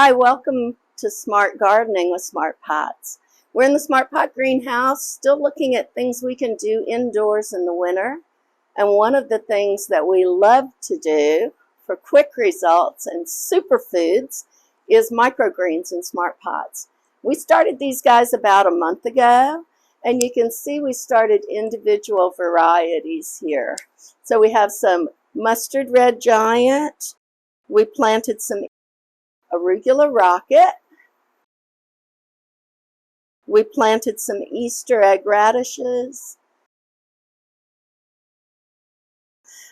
Hi, welcome to Smart Gardening with Smart Pots. We're in the Smart Pot greenhouse, still looking at things we can do indoors in the winter. And one of the things that we love to do for quick results and superfoods is microgreens in Smart Pots. We started these guys about a month ago, and you can see we started individual varieties here. So we have some mustard red giant. We planted some arugula rocket. We planted some Easter egg radishes,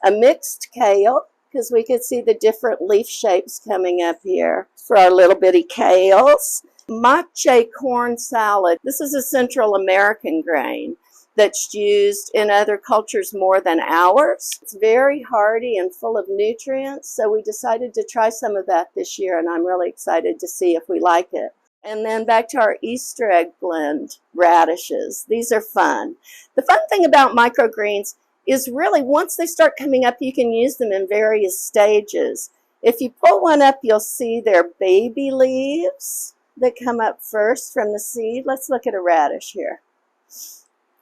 a mixed kale, because we could see the different leaf shapes coming up here for our little bitty kales. Matcha corn salad. This is a Central American grain that's used in other cultures more than ours. It's very hardy and full of nutrients, so we decided to try some of that this year, and I'm really excited to see if we like it. And then back to our Easter egg blend radishes. These are fun. The fun thing about microgreens is really once they start coming up, you can use them in various stages. If you pull one up, you'll see their baby leaves that come up first from the seed. Let's look at a radish here.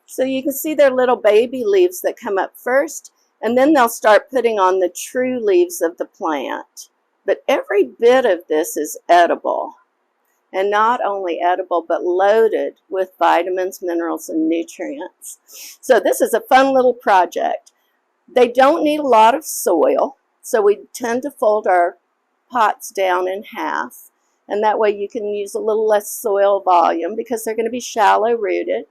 So you can see their little baby leaves that come up first, and then they'll start putting on the true leaves of the plant. But every bit of this is edible. And not only edible, but loaded with vitamins, minerals, and nutrients. So this is a fun little project. They don't need a lot of soil, so we tend to fold our pots down in half. And that way you can use a little less soil volume because they're going to be shallow rooted.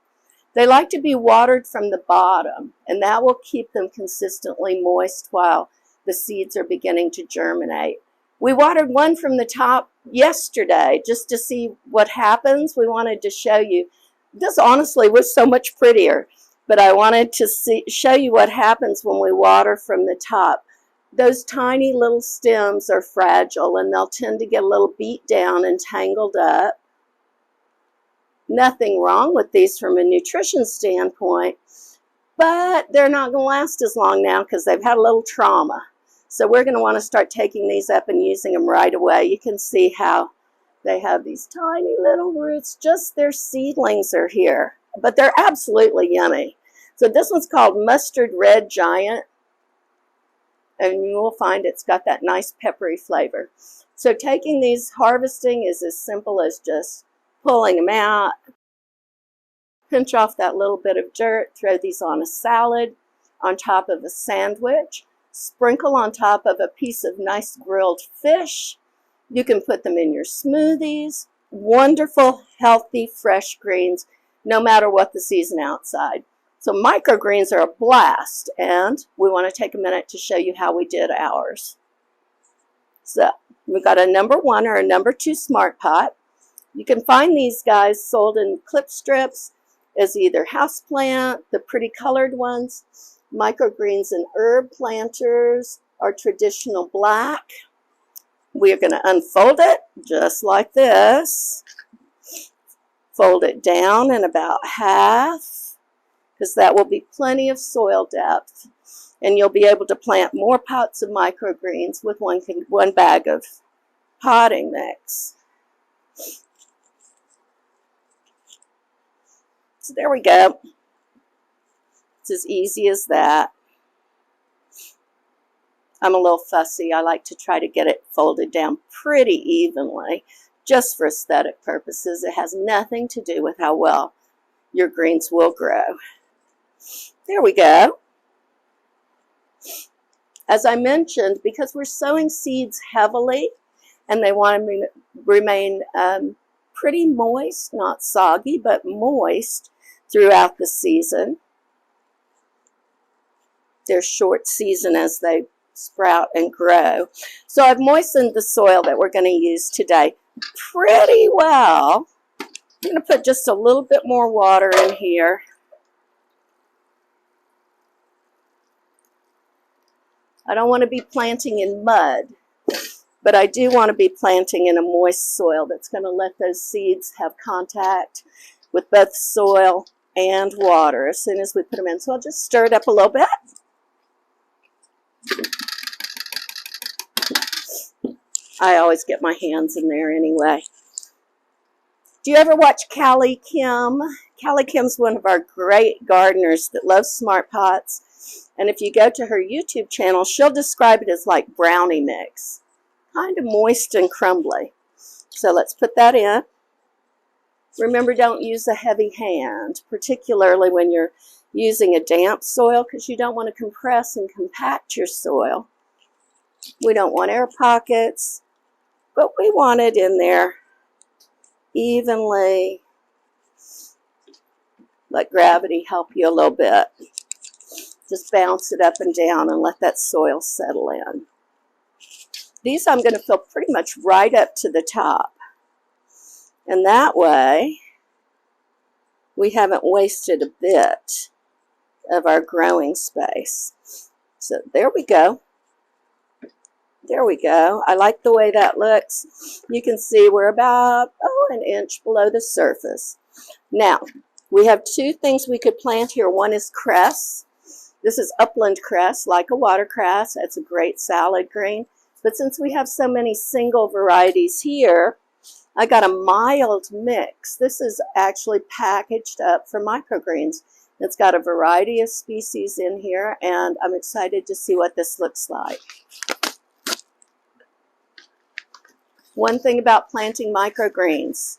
They like to be watered from the bottom, and that will keep them consistently moist while the seeds are beginning to germinate. We watered one from the top yesterday just to see what happens. We wanted to show you. This honestly was so much prettier, but I wanted to show you what happens when we water from the top. Those tiny little stems are fragile, and they'll tend to get a little beat down and tangled up. Nothing wrong with these from a nutrition standpoint, but they're not going to last as long now because they've had a little trauma. So we're going to want to start taking these up and using them right away. You can see how they have these tiny little roots. Just their seedlings are here, but they're absolutely yummy. So this one's called Mustard Red Giant, and you will find it's got that nice peppery flavor. So taking these, harvesting is as simple as just pulling them out, pinch off that little bit of dirt, throw these on a salad, on top of a sandwich, sprinkle on top of a piece of nice grilled fish. You can put them in your smoothies. Wonderful, healthy, fresh greens, no matter what the season outside. So microgreens are a blast, and we want to take a minute to show you how we did ours. So we've got a number 1 or a number 2 Smart Pot. You can find these guys sold in clip strips as either houseplant, the pretty colored ones. Microgreens and herb planters are traditional black. We are going to unfold it just like this. Fold it down in about half because that will be plenty of soil depth. And you'll be able to plant more pots of microgreens with one bag of potting mix. So there we go. It's as easy as that. I'm a little fussy. I like to try to get it folded down pretty evenly, just for aesthetic purposes. It has nothing to do with how well your greens will grow. There we go. As I mentioned, because we're sowing seeds heavily, and they want to remain pretty moist, not soggy, but moist throughout the season. They're short season as they sprout and grow. So I've moistened the soil that we're going to use today pretty well. I'm going to put just a little bit more water in here. I don't want to be planting in mud, but I do want to be planting in a moist soil that's going to let those seeds have contact with both soil and water as soon as we put them in. So I'll just stir it up a little bit. I always get my hands in there anyway. Do you ever watch Callie Kim? Callie Kim's one of our great gardeners that loves smart pots. And if you go to her YouTube channel, she'll describe it as like brownie mix. Kind of moist and crumbly. So let's put that in. Remember, don't use a heavy hand, particularly when you're using a damp soil, because you don't want to compress and compact your soil. We don't want air pockets, but we want it in there evenly. Let gravity help you a little bit. Just bounce it up and down and let that soil settle in. These I'm going to fill pretty much right up to the top. And that way, we haven't wasted a bit of our growing space. So there we go. There we go. I like the way that looks. You can see we're about, an inch below the surface. Now, we have two things we could plant here. One is cress. This is upland cress, like a watercress. It's a great salad green. But since we have so many single varieties here, I got a mild mix. This is actually packaged up for microgreens. It's got a variety of species in here, and I'm excited to see what this looks like. One thing about planting microgreens,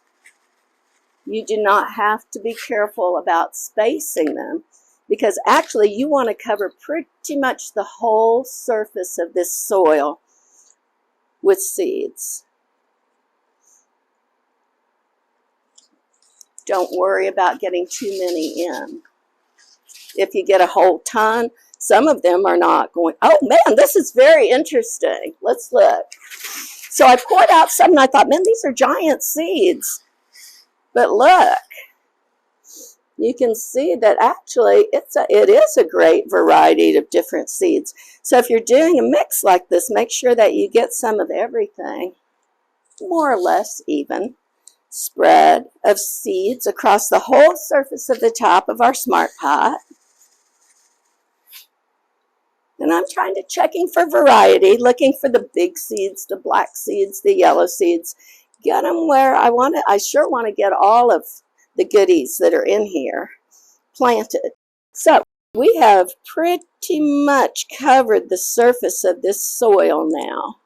you do not have to be careful about spacing them, because actually you want to cover pretty much the whole surface of this soil with seeds. Don't worry about getting too many in. If you get a whole ton, some of them are not going, oh man, this is very interesting. Let's look. So I poured out some and I thought, man, these are giant seeds. But look, you can see that actually it is a great variety of different seeds. So if you're doing a mix like this, make sure that you get some of everything, more or less even spread of seeds across the whole surface of the top of our smart pot. And I'm checking for variety, looking for the big seeds, the black seeds, the yellow seeds. Get them where I want it. I sure want to get all of the goodies that are in here planted. So we have pretty much covered the surface of this soil now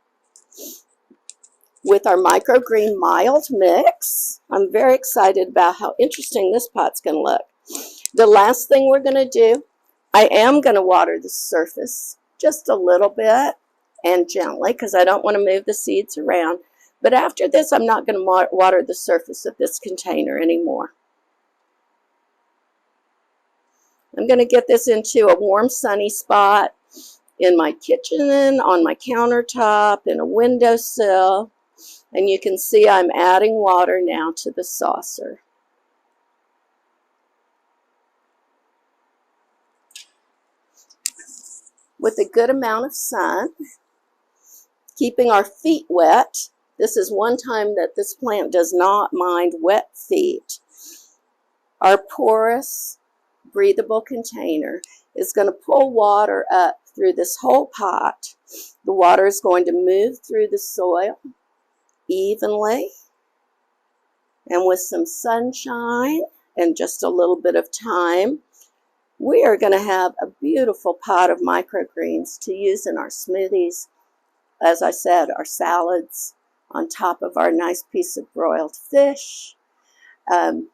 with our microgreen mild mix. I'm very excited about how interesting this pot's going to look. The last thing we're going to do, I am going to water the surface just a little bit and gently, because I don't want to move the seeds around. But after this, I'm not going to water the surface of this container anymore. I'm going to get this into a warm, sunny spot in my kitchen, on my countertop, in a windowsill. And you can see I'm adding water now to the saucer. With a good amount of sun, keeping our feet wet. This is one time that this plant does not mind wet feet. Our porous, breathable container is going to pull water up through this whole pot. The water is going to move through the soil evenly, and with some sunshine and just a little bit of time, we are going to have a beautiful pot of microgreens to use in our smoothies, as I said, our salads, on top of our nice piece of broiled fish. And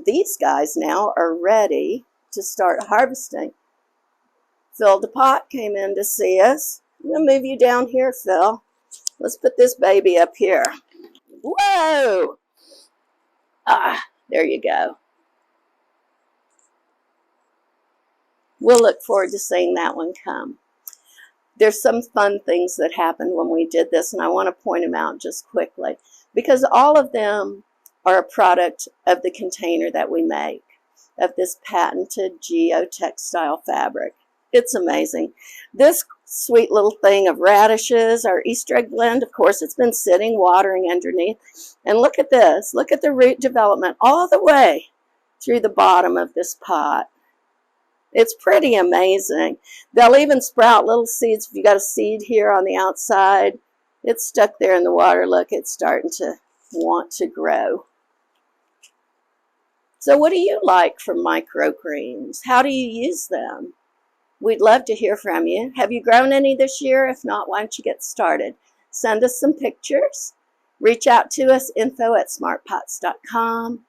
these guys now are ready to start harvesting. Phil the Pot came in to see us. I'm going to move you down here, Phil. Let's put this baby up here. Whoa! There you go. We'll look forward to seeing that one come. There's some fun things that happened when we did this, and I want to point them out just quickly, because all of them are a product of the container that we make, of this patented geotextile fabric. It's amazing. This sweet little thing of radishes, our Easter egg blend, of course, it's been sitting, watering underneath. And look at this. Look at the root development all the way through the bottom of this pot. It's pretty amazing. They'll even sprout little seeds. If you got a seed here on the outside, It's stuck there in the water. Look, it's starting to want to grow. So what do you like from microgreens? How do you use them? We'd love to hear from you. Have you grown any this year? If not, why don't you get started? Send us some pictures. Reach out to us, info@smartpots.com,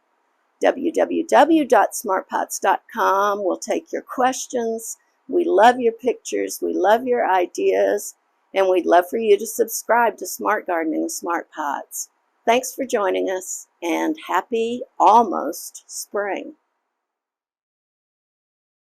www.smartpots.com. We'll take your questions. We love your pictures. We love your ideas. And we'd love for you to subscribe to Smart Gardening with Smart Pots. Thanks for joining us, and happy almost spring.